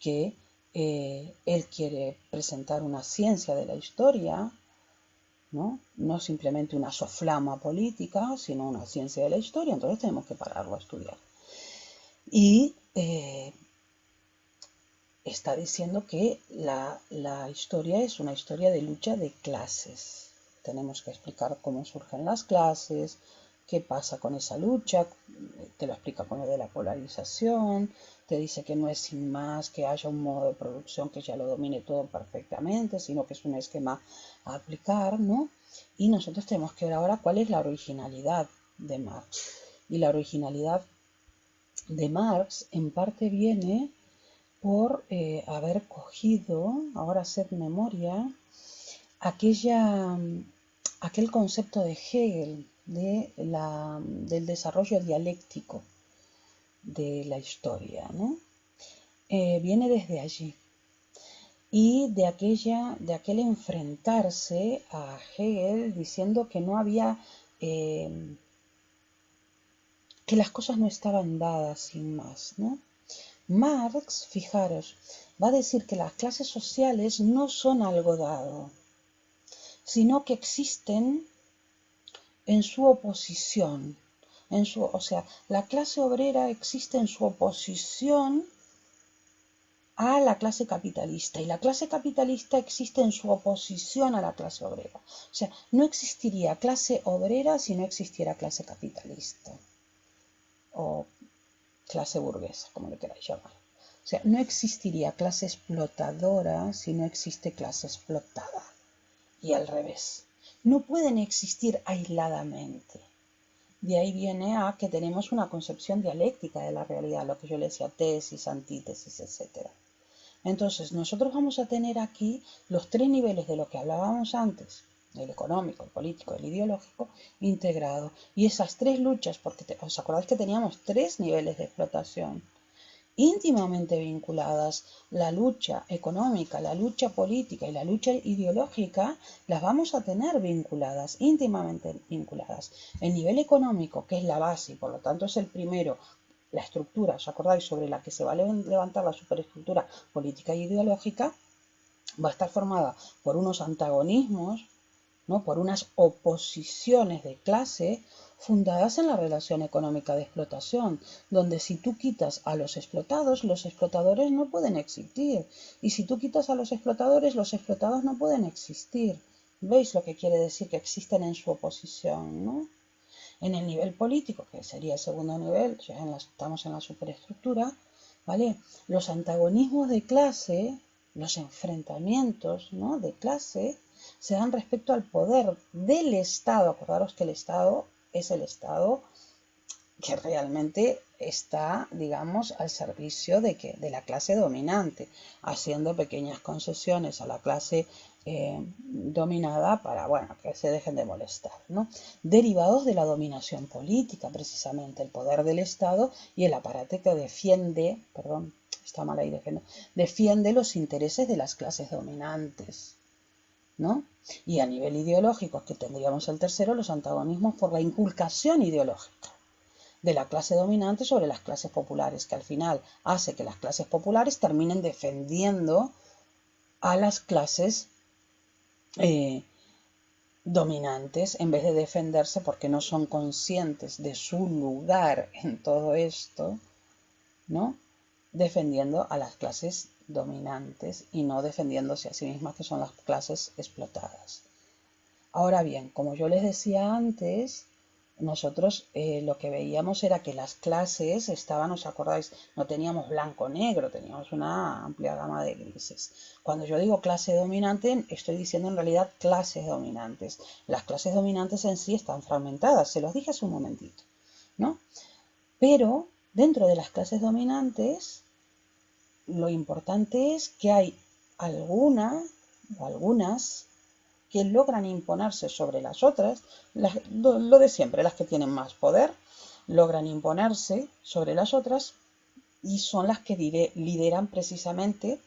que él quiere presentar una ciencia de la historia, ¿no? No simplemente una soflama política, sino una ciencia de la historia, entonces tenemos que pararlo a estudiar. Y está diciendo que la historia es una historia de lucha de clases. Tenemos que explicar cómo surgen las clases, qué pasa con esa lucha, te lo explica con lo de la polarización, te dice que no es sin más que haya un modo de producción que ya lo domine todo perfectamente, sino que es un esquema a aplicar, ¿no? Y nosotros tenemos que ver ahora cuál es la originalidad de Marx. Y la originalidad de Marx en parte viene por haber cogido, ahora hacer memoria, aquel concepto de Hegel del desarrollo dialéctico de la historia, ¿no? Viene desde allí. Y de aquel enfrentarse a Hegel diciendo que no había, que las cosas no estaban dadas sin más, ¿no? Marx, fijaros, va a decir que las clases sociales no son algo dado, sino que existen en su oposición. O sea, la clase obrera existe en su oposición a la clase capitalista y la clase capitalista existe en su oposición a la clase obrera. O sea, no existiría clase obrera si no existiera clase capitalista o clase burguesa, como le queráis llamar. O sea, no existiría clase explotadora si no existe clase explotada. Y al revés. No pueden existir aisladamente. De ahí viene a que tenemos una concepción dialéctica de la realidad, lo que yo le decía, tesis, antítesis, etc. Entonces, nosotros vamos a tener aquí los tres niveles de lo que hablábamos antes, el económico, el político, el ideológico, integrado. Y esas tres luchas, porque os acordáis que teníamos tres niveles de explotación íntimamente vinculadas, la lucha económica, la lucha política y la lucha ideológica, las vamos a tener vinculadas, íntimamente vinculadas. El nivel económico, que es la base y por lo tanto es el primero, la estructura, ¿os acordáis?, sobre la que se va a levantar la superestructura política e ideológica, va a estar formada por unos antagonismos, ¿no?, por unas oposiciones de clase fundadas en la relación económica de explotación, donde si tú quitas a los explotadores no pueden existir, y si tú quitas a los explotadores explotados no pueden existir. ¿Veis lo que quiere decir? Que existen en su oposición, ¿no? En el nivel político, que sería el segundo nivel, ya estamos en la superestructura, ¿vale? Los antagonismos de clase, los enfrentamientos, ¿no?, de clase, se dan respecto al poder del Estado. Acordaros que el Estado es el Estado que realmente está, digamos, al servicio de la clase dominante, haciendo pequeñas concesiones a la clase dominada para, bueno, que se dejen de molestar, ¿no? Derivados de la dominación política, precisamente, el poder del Estado y el aparato que defiende, perdón, está mal ahí, defiende los intereses de las clases dominantes, ¿no? Y a nivel ideológico, que tendríamos el tercero, los antagonismos por la inculcación ideológica. de la clase dominante sobre las clases populares, que al final hace que las clases populares terminen defendiendo a las clases dominantes en vez de defenderse porque no son conscientes de su lugar en todo esto, ¿no? Defendiendo a las clases dominantes y no defendiéndose a sí mismas, que son las clases explotadas. Ahora bien, como yo les decía antes, nosotros lo que veíamos era que las clases estaban, ¿os acordáis? No teníamos blanco-negro, teníamos una amplia gama de grises. Cuando yo digo clase dominante, estoy diciendo en realidad clases dominantes. Las clases dominantes en sí están fragmentadas, se los dije hace un momentito, ¿no? Pero dentro de las clases dominantes, lo importante es que hay alguna o algunas que logran imponerse sobre las otras, lo de siempre, las que tienen más poder, logran imponerse sobre las otras y son las que lideran precisamente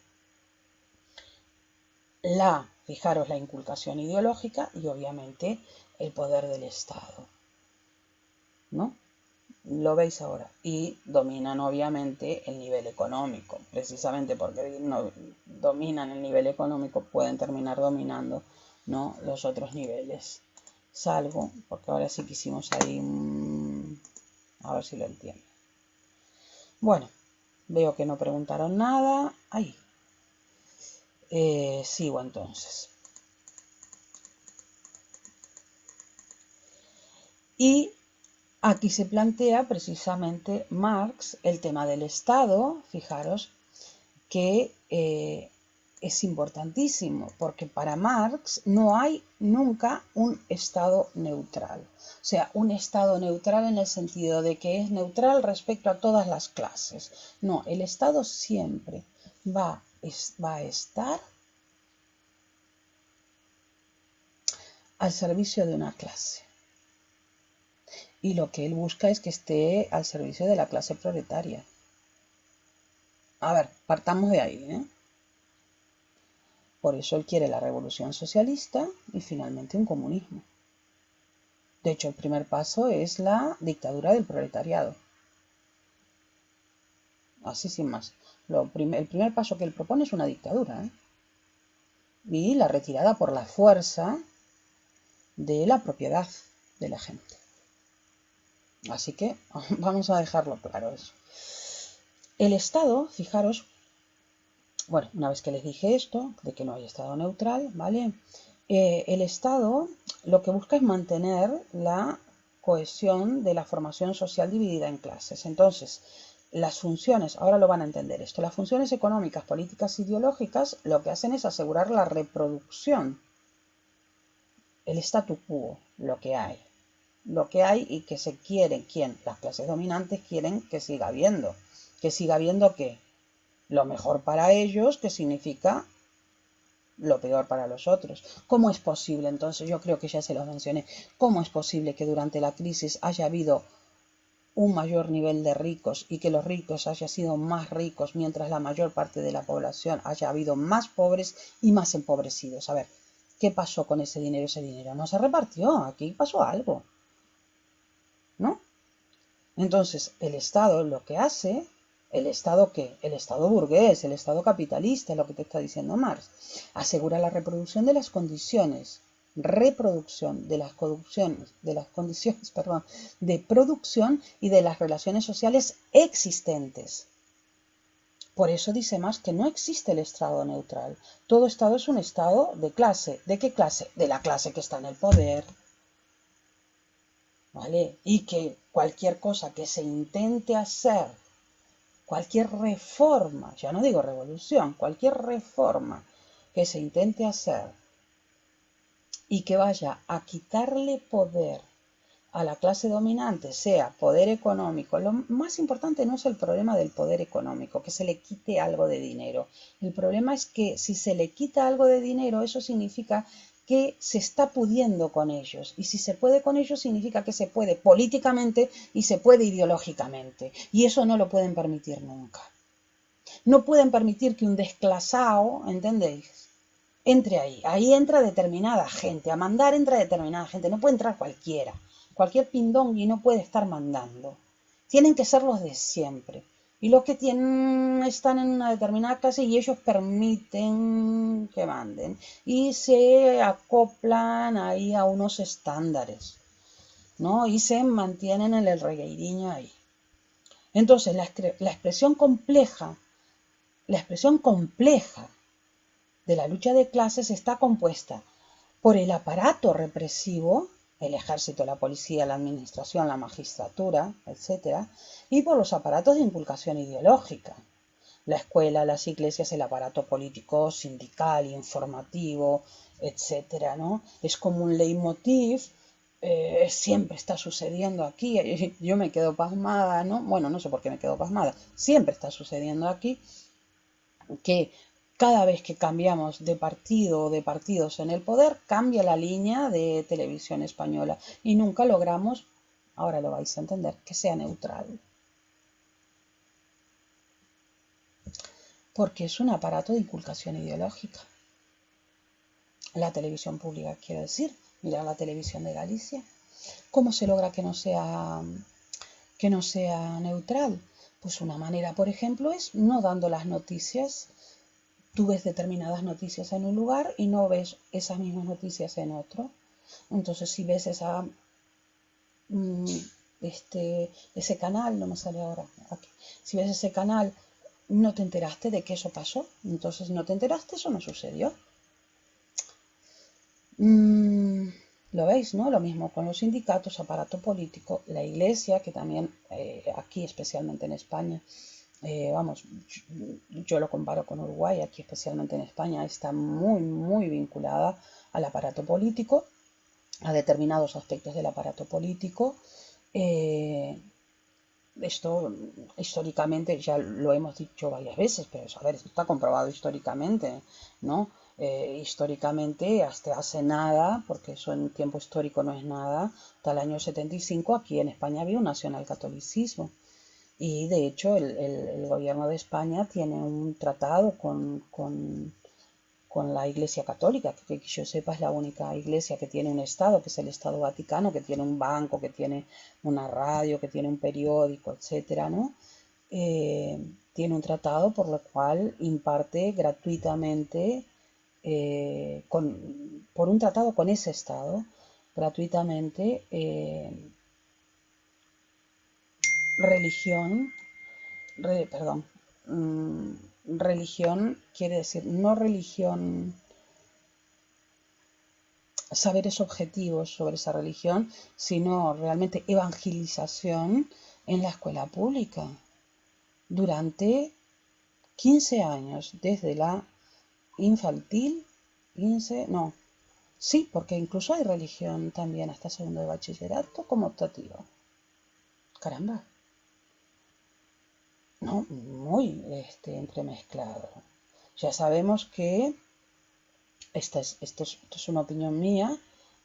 fijaros, la inculcación ideológica y obviamente el poder del Estado, ¿no? Lo veis ahora. Y dominan obviamente el nivel económico, precisamente porque no dominan el nivel económico, pueden terminar dominando, ¿no?, los otros niveles. Salvo, porque ahora sí que hicimos ahí, a ver si lo entiendo. Bueno, veo que no preguntaron nada. Ahí. Sigo entonces. Y aquí se plantea precisamente Marx el tema del Estado, fijaros, que es importantísimo, porque para Marx no hay nunca un Estado neutral. O sea, un Estado neutral en el sentido de que es neutral respecto a todas las clases. No, el Estado siempre va a estar al servicio de una clase. Y lo que él busca es que esté al servicio de la clase proletaria. A ver, partamos de ahí, ¿eh? Por eso él quiere la revolución socialista y finalmente un comunismo. De hecho, el primer paso es la dictadura del proletariado. Así sin más. El primer paso que él propone es una dictadura, ¿eh? Y la retirada por la fuerza de la propiedad de la gente. Así que vamos a dejarlo claro eso. El Estado, fijaros, bueno, una vez que les dije esto, de que no hay Estado neutral, ¿vale? El Estado lo que busca es mantener la cohesión de la formación social dividida en clases. Entonces, las funciones, ahora lo van a entender esto, las funciones económicas, políticas, ideológicas, lo que hacen es asegurar la reproducción, el statu quo, lo que hay y que se quiere, ¿quién? Las clases dominantes quieren que siga habiendo. ¿Que siga habiendo qué? Lo mejor para ellos, que significa lo peor para los otros. ¿Cómo es posible? Entonces, yo creo que ya se los mencioné. ¿Cómo es posible que durante la crisis haya habido un mayor nivel de ricos y que los ricos hayan sido más ricos mientras la mayor parte de la población haya habido más pobres y más empobrecidos? A ver, ¿qué pasó con ese dinero? Ese dinero no se repartió. Aquí pasó algo, ¿no? Entonces, el Estado lo que hace, ¿el Estado qué? El Estado burgués, el Estado capitalista, es lo que te está diciendo Marx. Asegura la reproducción de las condiciones, de las condiciones, de producción y de las relaciones sociales existentes. Por eso dice Marx que no existe el Estado neutral. Todo Estado es un Estado de clase. ¿De qué clase? De la clase que está en el poder. ¿Vale? Y que cualquier cosa que se intente hacer, cualquier reforma, ya no digo revolución, cualquier reforma que se intente hacer y que vaya a quitarle poder a la clase dominante, sea poder económico, lo más importante no es el problema del poder económico, que se le quite algo de dinero. El problema es que si se le quita algo de dinero, eso significa que se está pudiendo con ellos. Y si se puede con ellos, significa que se puede políticamente y se puede ideológicamente. Y eso no lo pueden permitir nunca. No pueden permitir que un desclasado, ¿entendéis?, entre ahí. Ahí entra determinada gente. A mandar entra determinada gente. No puede entrar cualquiera. Cualquier pindongui no puede estar mandando. tienen que ser los de siempre. Y los que están en una determinada clase y ellos permiten que manden. Y se acoplan ahí a unos estándares, ¿no? Y se mantienen en el regueiriño ahí. Entonces, la expresión compleja de la lucha de clases está compuesta por el aparato represivo, el ejército, la policía, la administración, la magistratura, etc., y por los aparatos de inculcación ideológica, la escuela, las iglesias, el aparato político, sindical, informativo, etc., ¿no? Es como un leitmotiv, siempre está sucediendo aquí, yo me quedo pasmada, ¿no? Bueno, no sé por qué me quedo pasmada, siempre está sucediendo aquí que cada vez que cambiamos de partido o de partidos en el poder, cambia la línea de televisión española y nunca logramos, ahora lo vais a entender, que sea neutral. Porque es un aparato de inculcación ideológica. La televisión pública, quiero decir, mira la televisión de Galicia. ¿Cómo se logra que no sea neutral? Pues una manera, por ejemplo, es no dando las noticias. Tú ves determinadas noticias en un lugar y no ves esas mismas noticias en otro. Entonces, si ves ese canal, no me sale ahora aquí. Si ves ese canal, no te enteraste de que eso pasó. Entonces, no te enteraste, eso no sucedió. Lo veis, ¿no? Lo mismo con los sindicatos, aparato político, la iglesia, que también aquí, especialmente en España, vamos, yo lo comparo con Uruguay, aquí especialmente en España, está muy, muy vinculada al aparato político, a determinados aspectos del aparato político. Esto históricamente ya lo hemos dicho varias veces, pero a ver, esto está comprobado históricamente, ¿no? Históricamente, hasta hace nada, porque eso en tiempo histórico no es nada, hasta el año 75 aquí en España había un nacionalcatolicismo. Y de hecho el gobierno de España tiene un tratado con la Iglesia Católica, que yo sepa es la única iglesia que tiene un Estado, que es el Estado Vaticano, que tiene un banco, que tiene una radio, que tiene un periódico, etcétera, ¿no? Tiene un tratado por lo cual imparte gratuitamente, por un tratado con ese Estado, gratuitamente religión, perdón, religión quiere decir no religión, saberes objetivos sobre esa religión, sino realmente evangelización en la escuela pública durante 15 años, desde la infantil, 15, no, sí, porque incluso hay religión también hasta segundo de bachillerato como optativa. Caramba, no, muy entremezclado. Ya sabemos que esto es una opinión mía,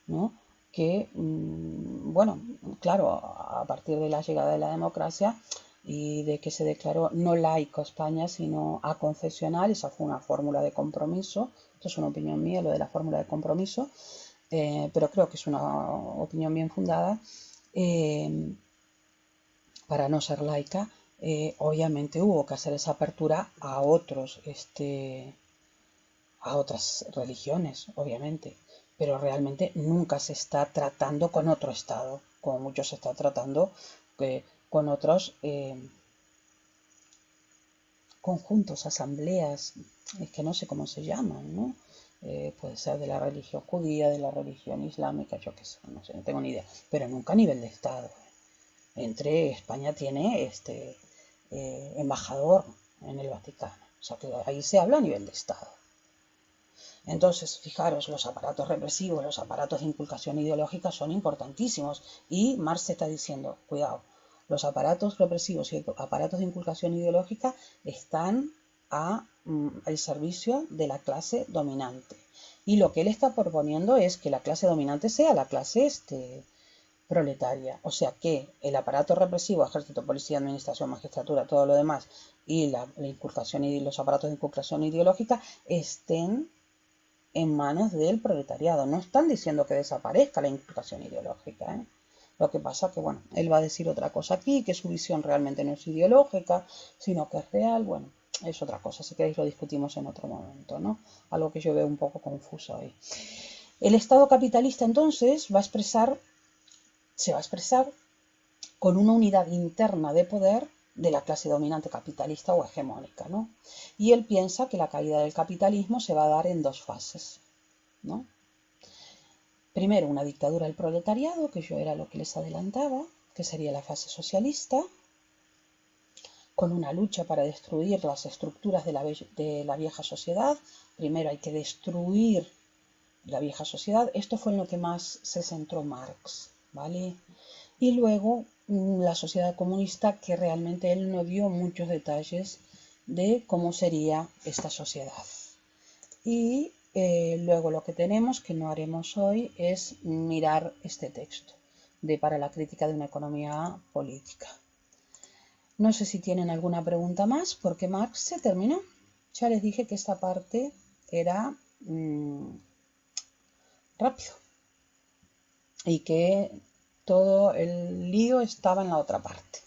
¿no? Que, bueno, claro, a partir de la llegada de la democracia y de que se declaró no laico España, sino aconfesional, esa fue una fórmula de compromiso, esto es una opinión mía, lo de la fórmula de compromiso, pero creo que es una opinión bien fundada, para no ser laica, obviamente hubo que hacer esa apertura a otras religiones, obviamente, pero realmente nunca se está tratando con otro Estado, como mucho se está tratando con otros conjuntos, asambleas, es que no sé cómo se llaman, ¿no? Puede ser de la religión judía, de la religión islámica, yo qué sé, no sé, no tengo ni idea, pero nunca a nivel de Estado. Entre España tiene embajador en el Vaticano, o sea que ahí se habla a nivel de Estado. Entonces, fijaros, los aparatos represivos, los aparatos de inculcación ideológica son importantísimos y Marx está diciendo, cuidado, los aparatos represivos y aparatos de inculcación ideológica están al servicio de la clase dominante. Y lo que él está proponiendo es que la clase dominante sea la clase proletaria. O sea que el aparato represivo, ejército, policía, administración, magistratura, todo lo demás, y la inculcación y los aparatos de inculcación ideológica estén en manos del proletariado. No están diciendo que desaparezca la inculcación ideológica, ¿eh? Lo que pasa que, bueno, él va a decir otra cosa aquí, que su visión realmente no es ideológica, sino que es real. Bueno, es otra cosa. Si queréis lo discutimos en otro momento, ¿no? Algo que yo veo un poco confuso ahí. El Estado capitalista, entonces, se va a expresar con una unidad interna de poder de la clase dominante capitalista o hegemónica, ¿no? Y él piensa que la caída del capitalismo se va a dar en dos fases, ¿no? Primero, una dictadura del proletariado, que yo era lo que les adelantaba, que sería la fase socialista, con una lucha para destruir las estructuras de la vieja sociedad. Primero hay que destruir la vieja sociedad. Esto fue en lo que más se centró Marx, ¿vale? Y luego la sociedad comunista, que realmente él no dio muchos detalles de cómo sería esta sociedad. Y luego lo que tenemos, que no haremos hoy, es mirar este texto de Para la crítica de una economía política. No sé si tienen alguna pregunta más, porque Marx se terminó. Ya les dije que esta parte era rápido y que todo el lío estaba en la otra parte.